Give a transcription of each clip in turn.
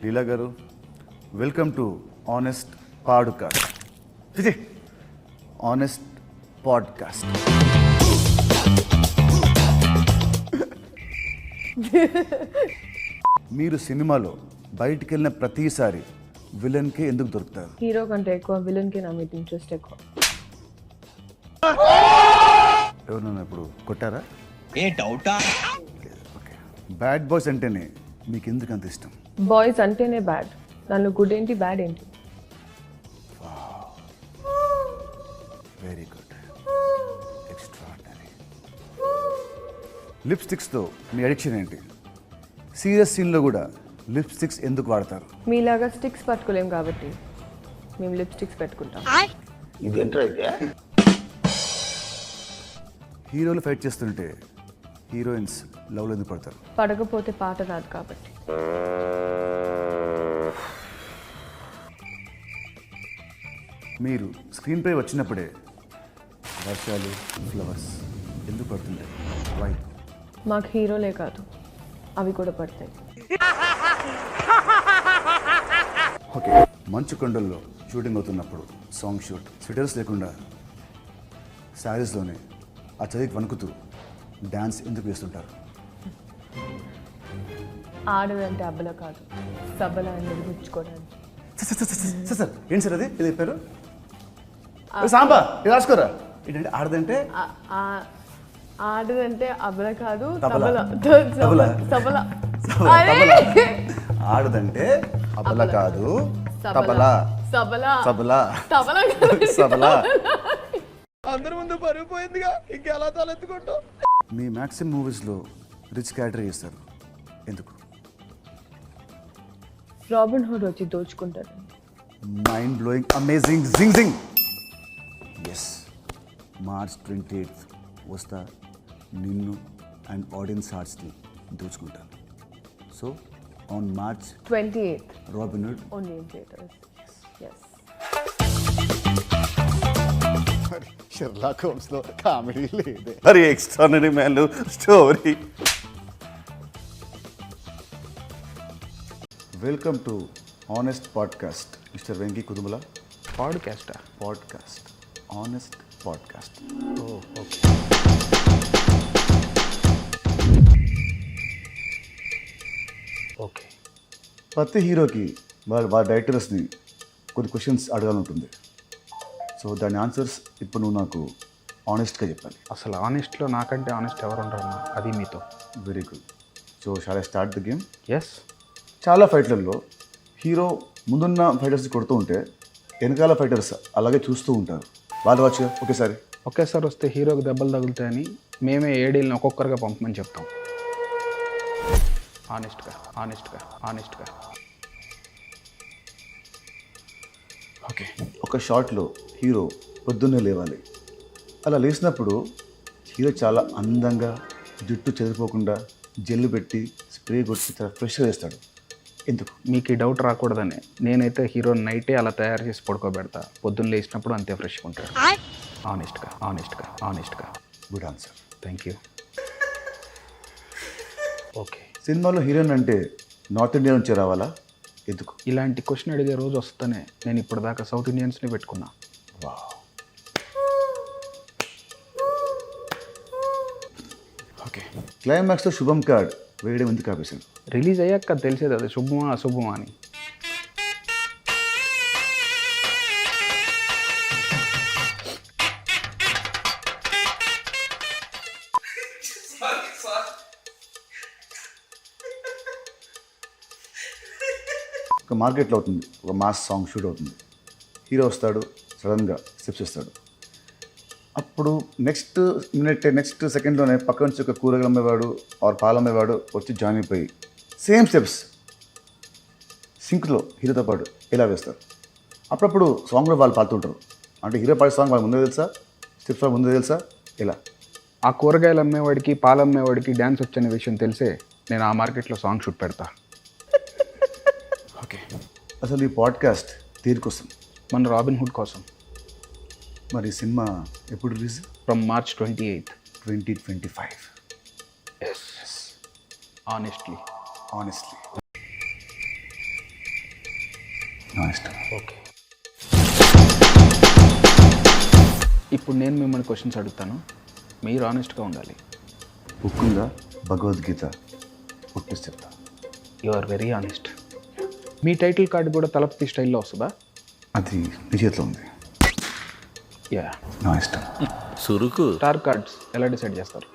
లీలా గారు, welcome to honest podcast. Honest podcast. మీరు సినిమాలో బయటికి వెళ్ళిన ప్రతిసారి విలన్కే ఎందుకు దొరుకుతారు? హీరో కంటే ఎక్కువ విలన్కి నా మీద ఇంట్రెస్ట్ ఎక్కువ. ఎవరన్నా ఇప్పుడు కొట్టారా? ఏ డౌటా? ఓకే. బ్యాడ్ బాయ్స్ అంటేనే మీకు ఎందుకు అంత ఇష్టం? బాయ్స్ అంటేనే బ్యాడ్, దానిలో గుడ్ ఏంటి బ్యాడ్ ఏంటి? Very good, extraordinary. లిప్స్టిక్స్తో మీ అడిక్షన్ ఏంటి? సీరియస్ సీన్లో కూడా లిప్స్టిక్స్ ఎందుకు వాడతారు? మీలాగా స్టిక్స్ పట్టుకోలేం కాబట్టి మేము లిప్స్టిక్స్ పెట్టుకుంటాం. హీరోలు ఫైట్ చేస్తుంటే హీరోయిన్స్ లవ్లో ఎందుకు పడతారు? పడకపోతే పాట రాదు కాబట్టి. మీరు స్క్రీన్ పై వచ్చినప్పుడే వర్షాలు, ఫ్లవర్స్ ఎందుకు పడుతుంటాయి? వై? మాకు హీరోలే కాదు, అవి కూడా పడతాయి. ఓకే. మంచు కొండల్లో షూటింగ్ అవుతున్నప్పుడు సాంగ్ షూట్, స్వెటర్స్ లేకుండా శారీస్లోనే ఆ చదికి వణుకుతూ డ్యాన్స్ ఎందుకు వేస్తుంటారు? ఆడదంటే అబ్బల కాదు, సబ్బల అని నిరూపించుకోవడానికి. సార్ ఏంటి సార్ అది ఇది చెప్పారు? సాంబా ఇది రాసుకోరా. ఏంటంటే ఆడదంటే ఆడదంటే అబ్బల కాదు, తబలా. సబల. తబలా. ఆడదంటే అబల కాదు, తబలా. సబలా సబలా. తబలా సబలా. అందరి ముందు పరుగు పోయిందిగా, ఇంకెలా తలెత్తుకుంటాం? మీ మ్యాక్సిమం మూవీస్లో రిచ్ క్యారెక్టర్ చేస్తారు, ఎందుకు? రాబిన్ హుడ్ వచ్చి దోచుకుంటారు. మైండ్ బ్లోయింగ్, అమేజింగ్, జింగ్ జింగ్. ఎస్, మార్చ్ 28 వస్తా, నిన్ను అండ్ ఆడియన్స్ హార్ట్స్ని దోచుకుంటాను. So on March 28th Robin Hood only in theaters. Yes. Sherlock హోమ్స్లో కామెడీ లేదే. మరి extraordinary man story. Welcome to honest podcast. Mister Venky Kudumula. పాడ్కాస్టా? Podcast, honest podcast. Okay. Okay. ప్రతి హీరోకి వాళ్ళ డైరెక్టర్స్ని కొన్ని క్వశ్చన్స్ అడగాలంటుంది. సో దాని ఆన్సర్స్ ఇప్పుడు నువ్వు నాకు ఆనెస్ట్గా చెప్పాలి. అసలు ఆనెస్ట్లో నాకంటే ఆనెస్ట్ ఎవరు ఉంటారన్నా? అది మీతో. Very good. So shall I start the game? Yes. చాలా ఫైట్లలో హీరో ముందున్న ఫైటర్స్ కొడుతూ ఉంటే వెనకాల ఫైటర్స్ అలాగే చూస్తూ ఉంటారు. వాళ్ళు వచ్చి ఒకేసారి వస్తే హీరోకి దెబ్బలు తగులుతాయని మేమే ఏడీలను ఒక్కొక్కరుగా పంపమని చెప్తాం. ఆనెస్ట్గా. ఓకే. ఒక షాట్లో హీరో పొద్దున్నే లేవాలి. అలా లేచినప్పుడు హీరో చాలా అందంగా జుట్టు చెదిరిపోకుండా జెల్లు పెట్టి స్ప్రే కొట్టి చాలా ఫ్రెష్గా వేస్తాడు, ఎందుకు? మీకు ఈ డౌట్ రాకూడదని నేనైతే హీరో నైటే అలా తయారు చేసి పడుకోబెడతా. పొద్దున్న లేచినప్పుడు అంతే ఫ్రెష్గా ఉంటాడు. ఆనెస్ట్గా. Good answer. Thank you. Okay. సినిమాలో హీరోయిన్ అంటే నార్త్ ఇండియా నుంచి రావాలా, ఎందుకు? ఇలాంటి క్వశ్చన్ అడిగే రోజు వస్తేనే నేను ఇప్పటిదాకా సౌత్ ఇండియన్స్ని పెట్టుకున్నా. ఓకే. క్లైమాక్స్లో శుభం కార్డ్ వేయడం ఎందుకు ఆపేశాను? రిలీజ్ అయ్యాక తెలిసేది అది శుభమా అశుభమా అని. ఒక మార్కెట్లో అవుతుంది, ఒక మాస్ సాంగ్ షూట్ అవుతుంది. హీరో వస్తాడు, సడన్గా స్టెప్స్ ఇస్తాడు. అప్పుడు నెక్స్ట్ సెకండ్లోనే పక్క నుంచి ఒక కూరగాయలు అమ్మేవాడు ఆర్ పాలు అమ్మేవాడు వచ్చి జాయిన్ అయిపోయి సేమ్ స్టెప్స్ సింక్లో హీరోతో పాటు ఇలా వేస్తారు. అప్పుడప్పుడు సాంగ్లో వాళ్ళు పాడుతుంటారు. అంటే హీరో పాడే సాంగ్ వాళ్ళు ముందే తెలుసా, స్టెప్స్ వాళ్ళు ముందే తెలుసా, ఇలా. ఆ కూరగాయలు అమ్మేవాడికి పాలు అమ్మేవాడికి డ్యాన్స్ వచ్చనే విషయం తెలిసే నేను ఆ మార్కెట్లో సాంగ్ షూట్ పెడతా. ఓకే. అసలు ఈ పాడ్కాస్ట్ దేనికోసం? మన రాబిన్ హుడ్ కోసం. మరి సినిమా ఎప్పుడు release? From March 28th, 2025. Yes. Honestly. నా ఇష్టం. ఓకే, ఇప్పుడు నేను మిమ్మల్ని క్వశ్చన్స్ అడుగుతాను, మీరు ఆనెస్ట్గా ఉండాలి. బుక్ ఉందా భగవద్గీత పుట్టిస్తే చెప్తా. You are very honest. మీ టైటిల్ కార్డు కూడా తలపతి స్టైల్లో వస్తుందా? అది నీ చేతిలో ఉంది. యా. నా ఇష్టం. సురుకు స్టార్ కార్డ్స్ ఎలా డిసైడ్ చేస్తారు?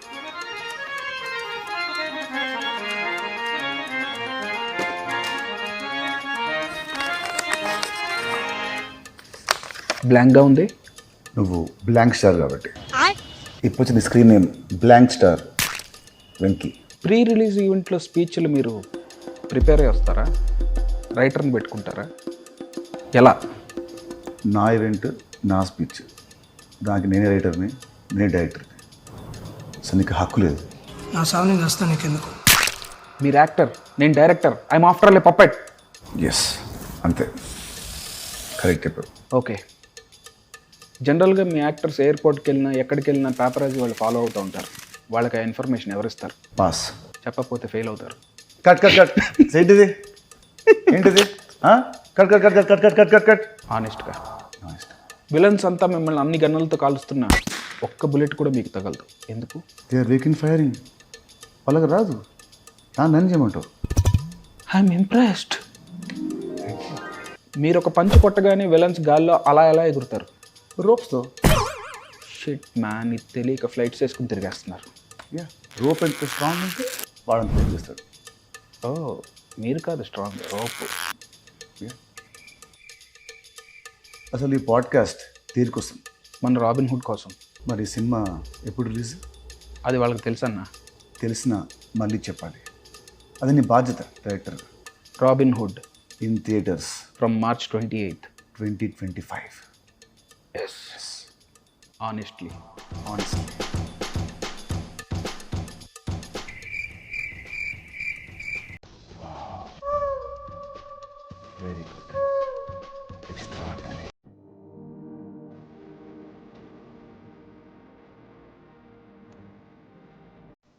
బ్లాంక్గా ఉంది. నువ్వు బ్లాంక్ స్టార్ కాబట్టి. ఇప్పుడు వచ్చిన screen name blank star Venky. Pre release ఈవెంట్లో స్పీచ్లు మీరు ప్రిపేర్ అయ్యి వస్తారా, రైటర్ని పెట్టుకుంటారా, ఎలా? నా ఈవెంట్ నా స్పీచ్, దానికి నేనే రైటర్ని నేనే డైరెక్టర్ని. సో నీకు హక్కు లేదు. నా సాగు నేను వస్తాను నీకెందుకు. మీరు యాక్టర్, నేను director, I'm after all a puppet. Yes, అంతే, కరెక్ట్ చెప్పారు. ఓకే, జనరల్గా మీ యాక్టర్స్ ఎయిర్పోర్ట్కి వెళ్ళినా ఎక్కడికి వెళ్ళినా పేపరాజీ వాళ్ళు ఫాలో అవుతూ ఉంటారు. వాళ్ళకి ఆ ఇన్ఫర్మేషన్ ఎవరిస్తారు? పాస్. చెప్పకపోతే ఫెయిల్ అవుతారు. Cut cut cut. ఏంటిది ఏంటిది? Cut cut cut cut cut cut cut cut cut. ఆనెస్ట్గా. నా ఇష్టం. విలన్స్ అంతా మిమ్మల్ని అన్ని గన్నులతో కాలుస్తున్నా ఒక్క బుల్లెట్ కూడా మీకు తగలదు, ఎందుకు? They are weak in firing. వాళ్ళకి రాదు, నన్ను చేయమంటావు. I'm impressed. మీరు ఒక పంచ్ కొట్టగానే విలన్స్ గాల్లో అలా ఎలా ఎగురుతారు? రోప్స్తో. షిట్ మ్యాన్, ఇది తెలియక ఫ్లైట్స్ వేసుకుని తిరిగేస్తున్నారు. యా, రోప్ ఎంత స్ట్రాంగ్ ఉంటే వాడని ఫైట్ చేస్తాడు. ఓ, మీరు కాదు స్ట్రాంగ్, రోప్. అసలు ఈ పాడ్కాస్ట్ తీరుకొస్తాం. మన రాబిన్ హుడ్ కోసం. మరి ఈ సినిమా ఎప్పుడు రిలీజ్? అది వాళ్ళకి తెలుసన్నా. తెలిసిన మళ్ళీ చెప్పాలి. అది నీ బాధ్యత director. Robin hood in theatres from March 28th. 2025. Yes. Honestly. Honestly. Very good. Extraordinary.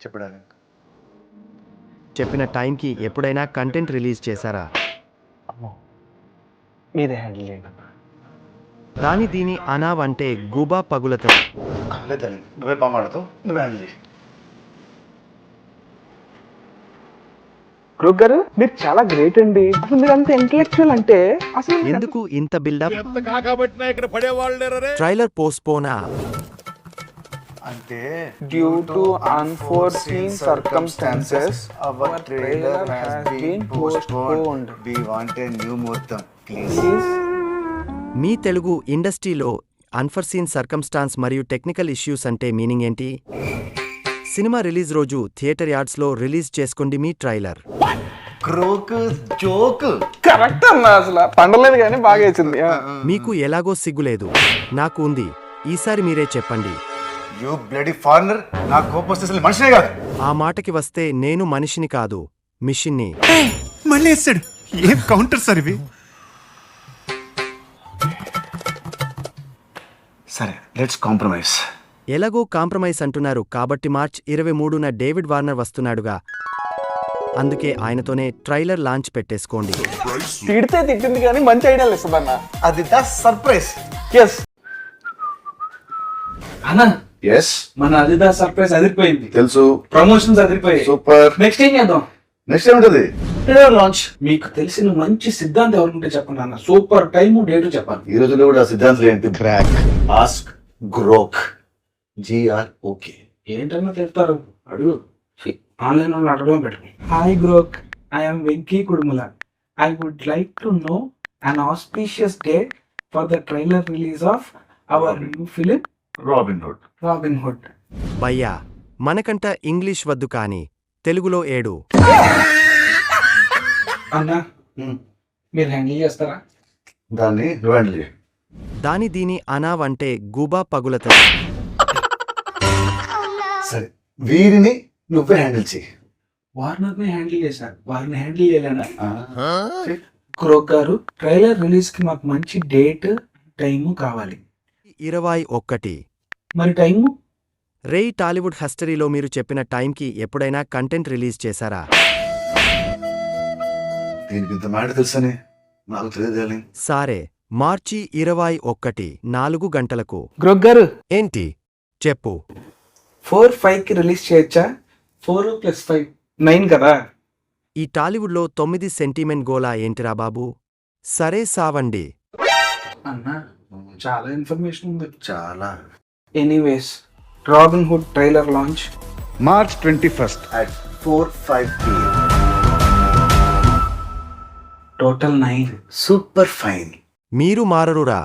చెప్పడానికి చెప్పిన టైంకి ఎప్పుడైనా కంటెంట్ రిలీజ్ చేశారా? మీరే హ్యాండిల్ చేయండి. దాని దీని అనావంటే గుబా పగులతో. లేదండి, నువ్వే బాగుపడతావు, నువ్వే హ్యాండిల్ చేయి. క్రూక్ గారు, మీరు చాలా గ్రేట్ అండి. అసలు మీరు అంత ఇంటలెక్చువల్ అంటే అసలు ఎందుకు ఇంత బిల్డప్? ట్రైలర్ పోస్ట్పోనా? అంటే due to unforeseen circumstances our trailer has been postponed. We want a new ముహూర్తం, please. మీ తెలుగు ఇండస్ట్రీలో అన్ఫర్సీన్ సర్కమ్స్టాన్స్ మరియు టెక్నికల్ ఇష్యూస్ అంటే మీనింగ్ ఏంటి? సినిమా రిలీజ్ రోజు థియేటర్ యార్డ్స్లో రిలీజ్ చేసుకోండి మీ ట్రైలర్. Croak joke. కరెక్ట్ అన్నా, అసలు పండలేదు కానీ బాగా వేసింది. మీకు ఎలాగో సిగ్గులేదు, నాకు ఉంది. ఈసారి మీరే చెప్పండి. You bloody foreigner. నా కోపం వస్తే అసలు మనిషినే కాదు. ఆ మాటకి వస్తే నేను మనిషిని కాదు, మిషన్ని. మళ్ళీ వేస్తాడు. ఏం కౌంటర్ సార్ ఇవి? సరే, లెట్స్ కాంప్రమైజ్. ఎలాగో కాంప్రమైజ్ అంటున్నారు కాబట్టి March 23న డేవిడ్ వార్నర్ వస్తున్నాడుగా, అందుకే ఆయనతోనే ట్రైలర్ లాంచ్ పెట్టేసుకోండి. తిడితే తిట్టింది కానీ మంచి ఐడియాలు ఇస్తుందన్న. అది ద సర్ప్రైజ్. ఎస్ అన్నా. ఎస్, మన అదిదా సర్ప్రైజ్ అదిరిపోయింది. తెలుసు. ప్రమోషన్స్ అదిరిపోయాయి. సూపర్. నెక్స్ట్ ఏం చేద్దాం? నెక్స్ట్ ఏముంటది? Trailer launch. మీకు తెలిసిన మంచి సిద్ధాంతం ఎవరుంటే చెప్పండి అన్న. సూపర్ టైము డేటు చెప్పండి. ఈ రోజుల్లో కూడా సిద్ధాంతం ఏంటి? Crack, ask, grok, GROK. ఏంటన్నా తిడతారు? అడుగు. ఆన్లైన్ వాళ్ళు అడగడం పెట్టు. Hi Grok, I'm Venky Kudumula. I would like to know an auspicious date for the trailer release of our new film Robin Hood. Robin Hood. భయ్యా, మనకంట ఇంగ్లీష్ వద్దు కానీ తెలుగులో ఏడు. అన్నా, మీరు హ్యాండిల్ చేస్తారా? దాన్ని హ్యాండిల్ చేయి. దాని దీని అనావంటే గుబా పగులతో. సరే, వీరిని నువ్వే హ్యాండిల్ చేయి. వార్నర్ని హ్యాండిల్ చేశారు, వారిని హ్యాండిల్ చేయలేనా? క్రోక్ గారు, ట్రైలర్ రిలీజ్ కి మాకు మంచి డేట్ టైము కావాలి. 21. మరి టైము? రేయ్, టాలీవుడ్ హిస్టరీలో మీరు చెప్పిన టైంకి ఎప్పుడైనా కంటెంట్ రిలీజ్ చేశారా? దీనికి ఇంత మాట తెలుసని నాకు తెలియదు. సారే మార్చి 21 4 గంటలకు. గ్రోక్ గారు ఏంటి చెప్పు. 4-5కి రిలీజ్ చేయొచ్చా? 4 + 5 9 కదా. ఈ టాలీవుడ్లో 9 సెంటిమెంట్ గోలా ఏంటిరా బాబు. సరే సావండి. అన్నా చాలా ఇన్ఫర్మేషన్ ఉంది. చాలా. Anyways, robin hood trailer launch March 21st at 4:05 PM. Total 9. Super fine. మీరు మారరురా.